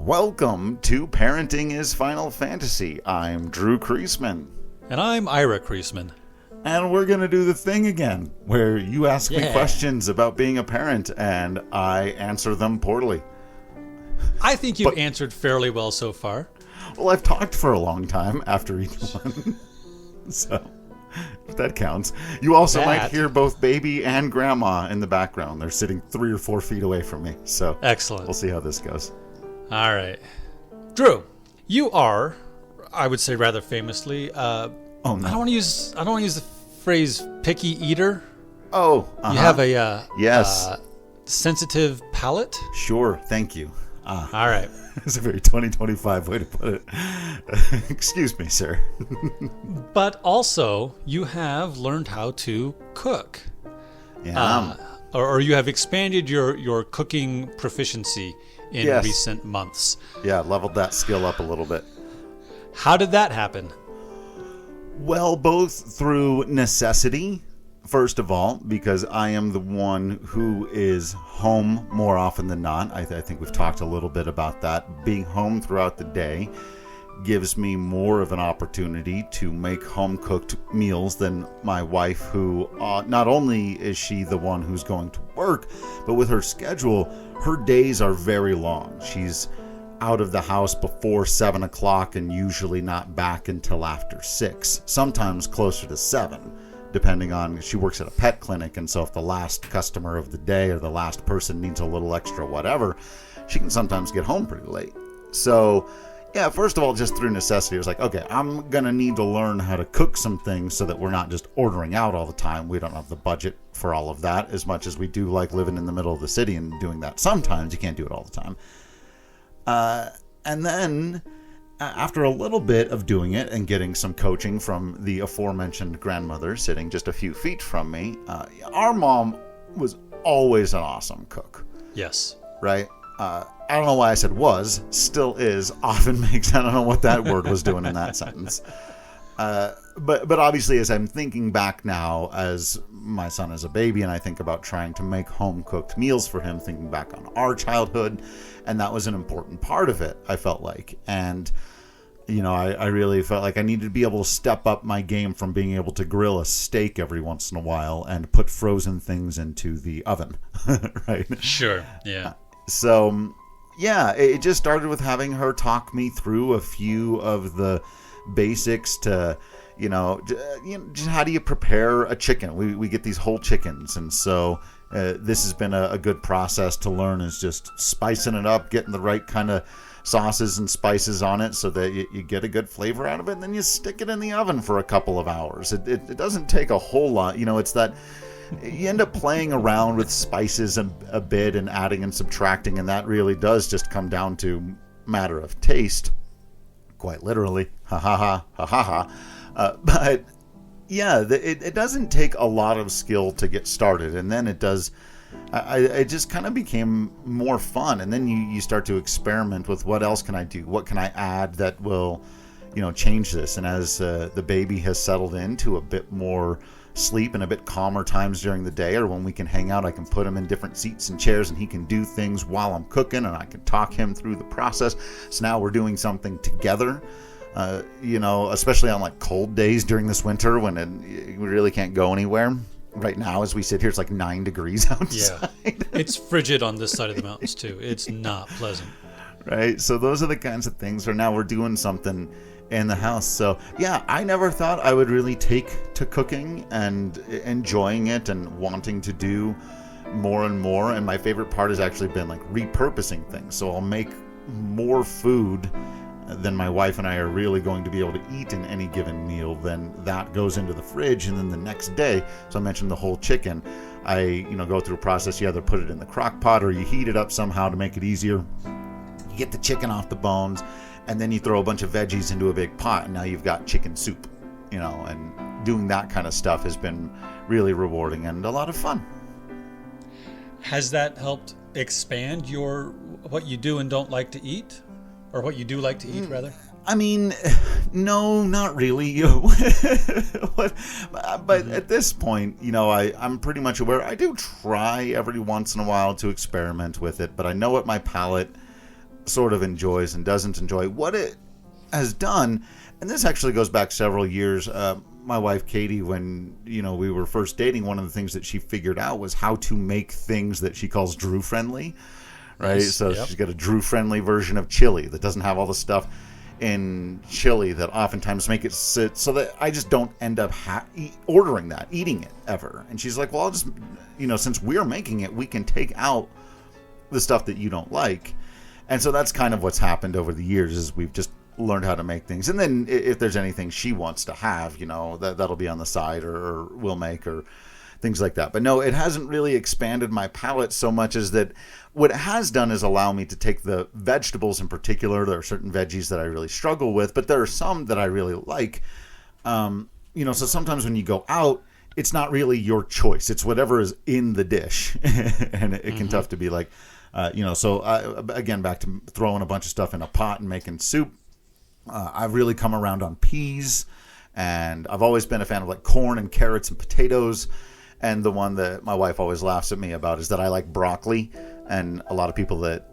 Welcome to Parenting is Final Fantasy. I'm Drew Kreisman. And I'm Ira Kreisman. And we're going to do the thing again, where you ask me questions about being a parent, and I answer them poorly. I think you've answered fairly well so far. Well, I've talked for a long time after each one. So, if that counts. You also might hear both baby and grandma in the background. They're sitting 3 or 4 feet away from me. So, excellent. We'll see how this goes. All right. Drew, you are, I would say rather famously, I don't want to use the phrase picky eater. Oh, You have a yes. Sensitive palate? Sure, thank you. All right. It's a very 2025 way to put it. Excuse me, sir. But also, you have learned how to cook. Yeah. Or you have expanded your cooking proficiency in recent months. Yeah, leveled that skill up a little bit. How did that happen? Well, both through necessity, first of all, because I am the one who is home more often than not. I think we've talked a little bit about that. Being home throughout the day gives me more of an opportunity to make home-cooked meals than my wife, who not only is she the one who's going to work, but with her schedule, her days are very long. She's out of the house before 7 o'clock and usually not back until after 6, sometimes closer to 7, depending on, she works at a pet clinic, and so if the last customer of the day or the last person needs a little extra whatever, she can sometimes get home pretty late. So yeah, first of all, just through necessity, I was like, okay, I'm going to need to learn how to cook some things so that we're not just ordering out all the time. We don't have the budget for all of that, as much as we do like living in the middle of the city and doing that sometimes. You can't do it all the time. And then, after a little bit of doing it and getting some coaching from the aforementioned grandmother sitting just a few feet from me, our mom was always an awesome cook. Yes. Right? I don't know why I said was, still is, often makes, I don't know what that word was doing in that sentence. But obviously, as I'm thinking back now, as my son is a baby, and I think about trying to make home-cooked meals for him, thinking back on our childhood, and that was an important part of it, I felt like. And, you know, I really felt like I needed to be able to step up my game from being able to grill a steak every once in a while and put frozen things into the oven, right? Sure, yeah. So, yeah, it just started with having her talk me through a few of the basics to, just how do you prepare a chicken? We get these whole chickens, and so this has been a good process to learn, is just spicing it up, getting the right kind of sauces and spices on it so that you get a good flavor out of it, and then you stick it in the oven for a couple of hours. It doesn't take a whole lot. It's that you end up playing around with spices a bit and adding and subtracting, and that really does just come down to matter of taste, quite literally. Ha ha ha ha ha ha. But yeah, it doesn't take a lot of skill to get started, and then it does. It just kind of became more fun, and then you start to experiment with what else can I do, what can I add that will, change this. And as the baby has settled into a bit more sleep and a bit calmer times during the day, or when we can hang out, I can put him in different seats and chairs and he can do things while I'm cooking, and I can talk him through the process. So now we're doing something together, especially on like cold days during this winter when we really can't go anywhere. Right now, as we sit here, it's like 9 degrees outside. Yeah, it's frigid on this side of the mountains too. It's not pleasant. Right, so those are the kinds of things where now we're doing something in the house. So yeah, I never thought I would really take to cooking and enjoying it and wanting to do more and more. And my favorite part has actually been like repurposing things. So I'll make more food than my wife and I are really going to be able to eat in any given meal. Then that goes into the fridge, and then the next day, so I mentioned the whole chicken, I go through a process. You either put it in the crock pot or you heat it up somehow to make it easier. You get the chicken off the bones, and then you throw a bunch of veggies into a big pot, and now you've got chicken soup, and doing that kind of stuff has been really rewarding and a lot of fun. Has that helped expand what you do and don't like to eat? Or what you do like to eat, rather? I mean, no, not really. But at this point, I'm pretty much aware. I do try every once in a while to experiment with it, but I know what my palate sort of enjoys and doesn't enjoy. What it has done, and this actually goes back several years. My wife Katie, when we were first dating, one of the things that she figured out was how to make things that she calls Drew friendly. Right, nice. So yep. She's got a Drew friendly version of chili that doesn't have all the stuff in chili that oftentimes make it sit, so that I just don't end up ordering that, eating it ever. And she's like, well, I'll just, since we're making it, we can take out the stuff that you don't like. And so that's kind of what's happened over the years, is we've just learned how to make things. And then if there's anything she wants to have, that'll be on the side, or we'll make, or things like that. But no, it hasn't really expanded my palate so much as that what it has done is allow me to take the vegetables in particular. There are certain veggies that I really struggle with, but there are some that I really like. So sometimes when you go out, it's not really your choice. It's whatever is in the dish. And it can tough to be like, again, back to throwing a bunch of stuff in a pot and making soup. I've really come around on peas, and I've always been a fan of like corn and carrots and potatoes. And the one that my wife always laughs at me about is that I like broccoli, and a lot of people that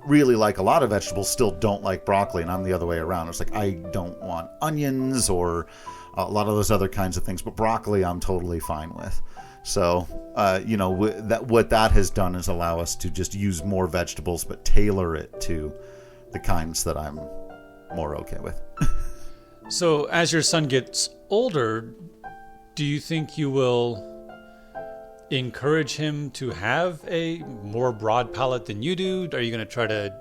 really like a lot of vegetables still don't like broccoli, and I'm the other way around. It's like I don't want onions or a lot of those other kinds of things, but broccoli I'm totally fine with. So, what that has done is allow us to just use more vegetables, but tailor it to the kinds that I'm more okay with. So as your son gets older, do you think you will encourage him to have a more broad palate than you do? Are you going to try to...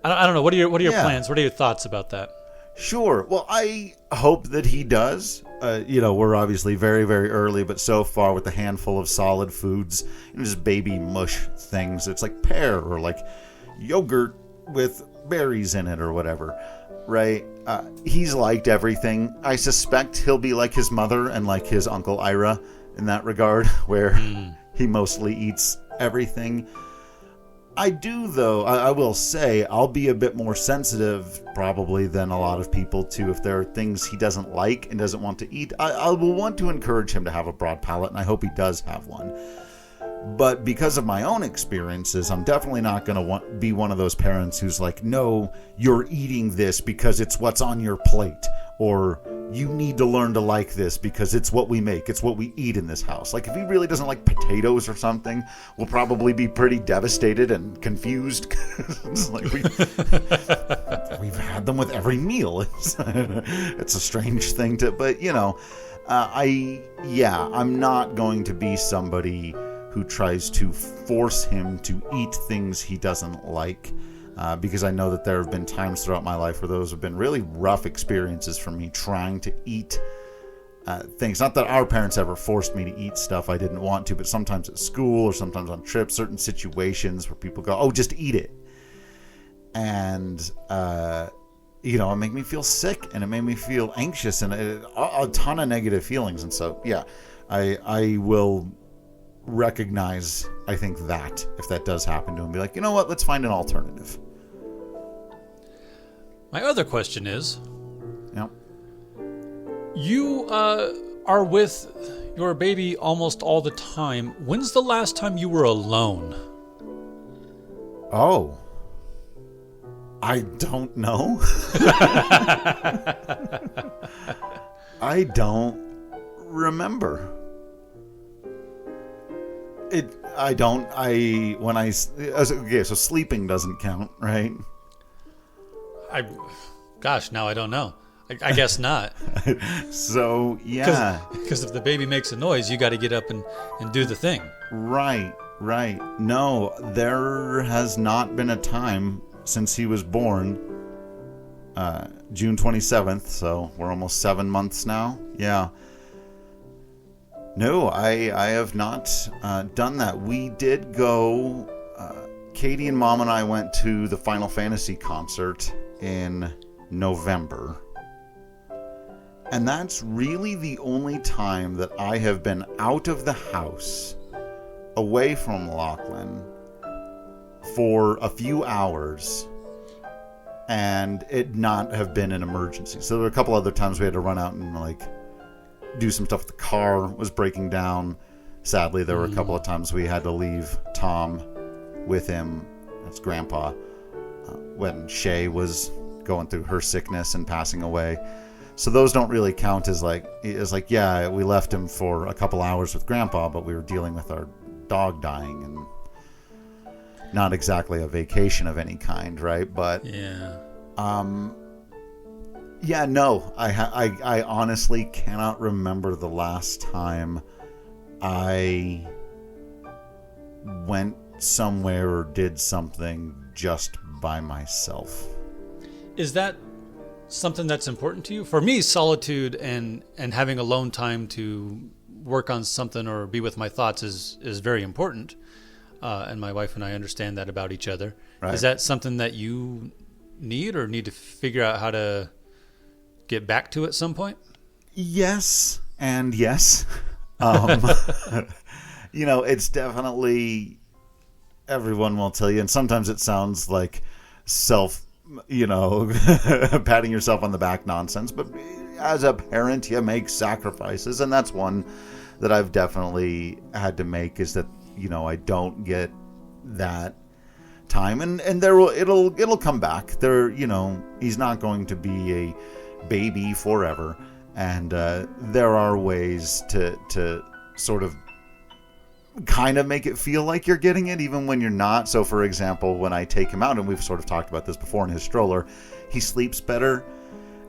I don't know. What are your plans? What are your thoughts about that? Sure. Well, I hope that he does. We're obviously very, very early, but so far with a handful of solid foods, just baby mush things. It's like pear or like yogurt with berries in it or whatever, right? He's liked everything. I suspect he'll be like his mother and like his Uncle Ira in that regard, where he mostly eats everything. I do, though, I will say, I'll be a bit more sensitive probably than a lot of people to if there are things he doesn't like and doesn't want to eat. I will want to encourage him to have a broad palate, and I hope he does have one. But because of my own experiences, I'm definitely not going to be one of those parents who's like, no, you're eating this because it's what's on your plate. Or you need to learn to like this because it's what we make. It's what we eat in this house. Like if he really doesn't like potatoes or something, we'll probably be pretty devastated and confused. It's like we've had them with every meal. It's a strange thing to, but I'm not going to be somebody who tries to force him to eat things he doesn't like, because I know that there have been times throughout my life where those have been really rough experiences for me trying to eat things. Not that our parents ever forced me to eat stuff I didn't want to, but sometimes at school or sometimes on trips, certain situations where people go, oh, just eat it. And, it made me feel sick, and it made me feel anxious, and a ton of negative feelings. And so, I will recognize, I think, that if that does happen to him, be like, you know what, let's find an alternative. My other question is, yep. You are with your baby almost all the time. When's the last time you were alone? Oh, I don't know. I don't remember. So sleeping doesn't count, right? Now I don't know. I guess not. So, yeah. Because if the baby makes a noise, you got to get up and do the thing. Right. No, there has not been a time since he was born, June 27th, so we're almost 7 months now. Yeah. No, I have not done that. We did go, Katie and Mom and I went to the Final Fantasy concert in November. And that's really the only time that I have been out of the house, away from Lachlan, for a few hours, and it not have been an emergency. So there were a couple other times we had to run out and do some stuff. The car was breaking down. Sadly, there were a couple of times we had to leave Tom with him, that's Grandpa, when Shay was going through her sickness and passing away. So those don't really count as like, yeah, we left him for a couple hours with Grandpa, but we were dealing with our dog dying, and not exactly a vacation of any kind, right? But yeah, no, I honestly cannot remember the last time I went somewhere or did something just by myself. Is that something that's important to you? For me, solitude and having alone time to work on something or be with my thoughts is very important. And my wife and I understand that about each other. Right. Is that something that you need or need to figure out how to get back to at some point? Yes and yes. It's definitely, everyone will tell you, and sometimes it sounds like patting yourself on the back nonsense, but as a parent, you make sacrifices, and that's one that I've definitely had to make, is that, I don't get that time, and it'll come back. He's not going to be a baby forever, and there are ways to sort of kind of make it feel like you're getting it even when you're not. So for example, when I take him out, and we've sort of talked about this before, in his stroller, he sleeps better.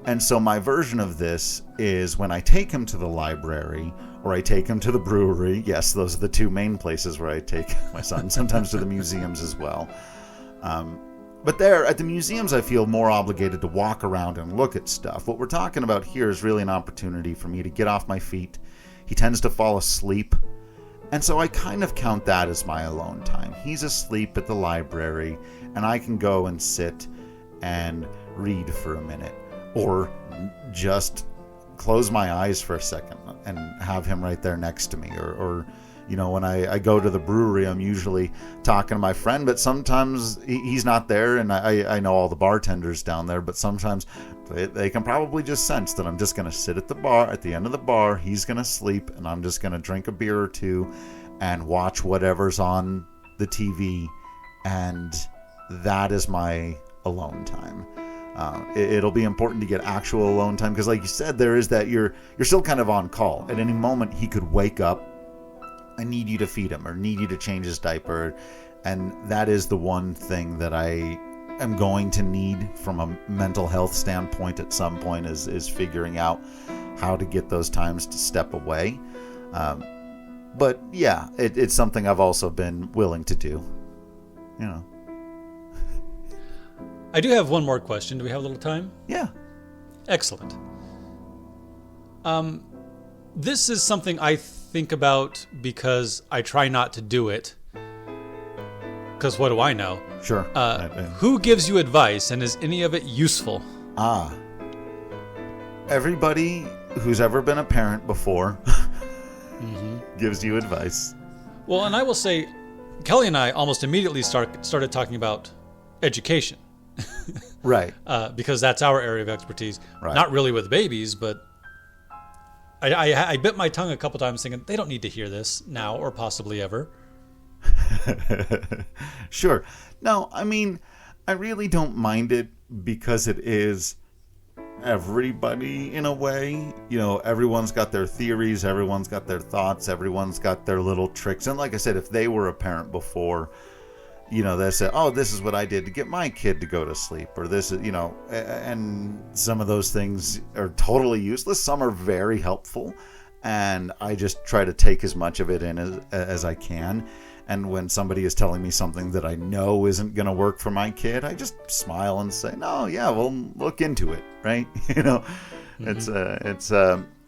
And so my version of this is when I take him to the library or I take him to the brewery. Yes, those are the two main places where I take my son, sometimes to the museums as well. But there, at the museums, I feel more obligated to walk around and look at stuff. What we're talking about here is really an opportunity for me to get off my feet. He tends to fall asleep, and so I kind of count that as my alone time. He's asleep at the library, and I can go and sit and read for a minute, or just close my eyes for a second and have him right there next to me. Or when I go to the brewery, I'm usually talking to my friend, but sometimes he's not there, and I know all the bartenders down there, but sometimes they can probably just sense that I'm just going to sit at the bar, at the end of the bar, he's going to sleep, and I'm just going to drink a beer or two and watch whatever's on the TV, and that is my alone time. It'll be important to get actual alone time, because like you said, there is that you're still kind of on call. At any moment, he could wake up and need you to feed him or need you to change his diaper. And that is the one thing that I am going to need from a mental health standpoint at some point, is figuring out how to get those times to step away. But yeah, it's something I've also been willing to do. I do have one more question. Do we have a little time? Yeah. Excellent. This is something I think about because I try not to do it. Because what do I know? Sure. Who gives you advice, and is any of it useful? Everybody who's ever been a parent before gives you advice. Well, and I will say, Kelly and I almost immediately started talking about education. Right. Because that's our area of expertise. Right. Not really with babies, but I bit my tongue a couple times thinking they don't need to hear this now or possibly ever. Sure. No, I mean, I really don't mind it because it is everybody in a way. Everyone's got their theories, everyone's got their thoughts, everyone's got their little tricks. And like I said, if they were a parent before, they say, oh, this is what I did to get my kid to go to sleep, or this is, and some of those things are totally useless. Some are very helpful, and I just try to take as much of it in as I can. And when somebody is telling me something that I know isn't going to work for my kid, I just smile and say, no, yeah, we'll look into it, right?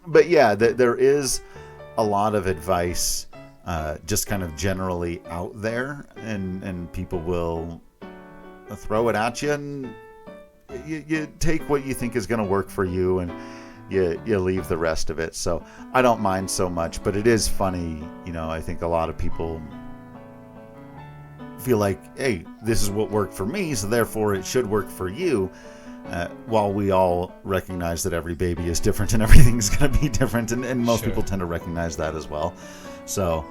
But yeah, there is a lot of advice just kind of generally out there, and people will throw it at you, and you take what you think is going to work for you, and you leave the rest of it. So I don't mind so much, but it is funny. I think a lot of people feel like, hey, this is what worked for me, so therefore it should work for you. While we all recognize that every baby is different and everything's going to be different, and most people tend to recognize that as well. So,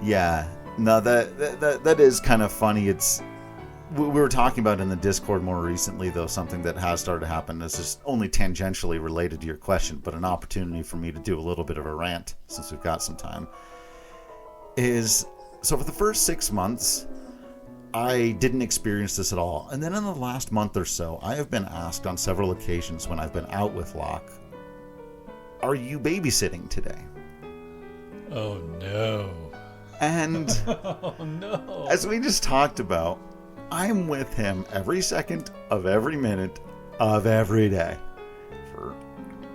yeah, no, that is kind of funny. It's we were talking about in the Discord more recently, though, something that has started to happen. This is only tangentially related to your question, but an opportunity for me to do a little bit of a rant since we've got some time. So for the first 6 months, I didn't experience this at all. And then in the last month or so, I have been asked on several occasions when I've been out with Locke, are you babysitting today? Oh, no. And Oh, no. as we just talked about, I'm with him every second of every minute of every day.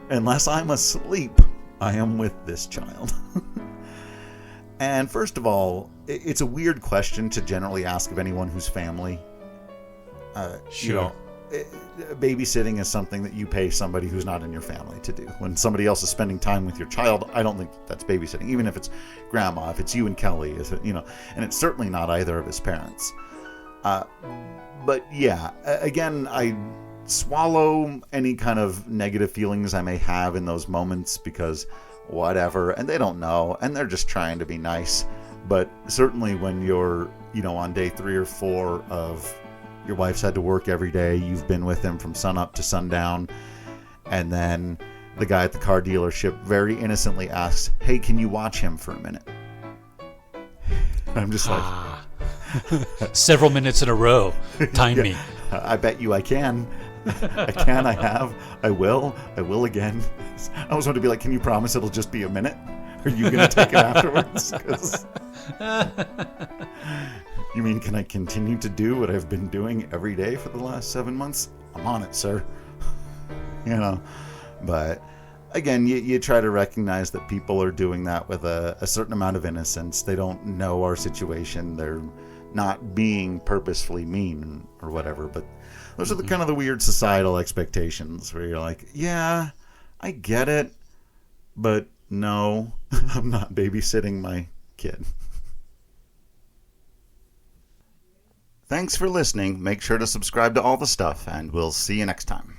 Unless I'm asleep, I am with this child. And first of all, it's a weird question to generally ask of anyone who's family. Sure. Babysitting is something that you pay somebody who's not in your family to do. When somebody else is spending time with your child, I don't think that's babysitting. Even if it's grandma, if it's you and Kelly, and it's certainly not either of his parents. But yeah, again, I swallow any kind of negative feelings I may have in those moments because whatever, and they don't know, and they're just trying to be nice. But certainly when you're, on day 3 or 4 of your wife's had to work every day, you've been with him from sunup to sundown, and then the guy at the car dealership very innocently asks, hey, can you watch him for a minute? I'm just like... Several minutes in a row. Time me. I bet you I can. I have. I will again. I always want to be like, can you promise it'll just be a minute? Are you going to take it afterwards? 'Cause... You mean, can I continue to do what I've been doing every day for the last 7 months? I'm on it, sir. But again, you try to recognize that people are doing that with a certain amount of innocence. They don't know our situation. They're not being purposefully mean or whatever, but those are the kind of the weird societal expectations where you're like, yeah, I get it, but no, I'm not babysitting my kid. Thanks for listening. Make sure to subscribe to all the stuff, and we'll see you next time.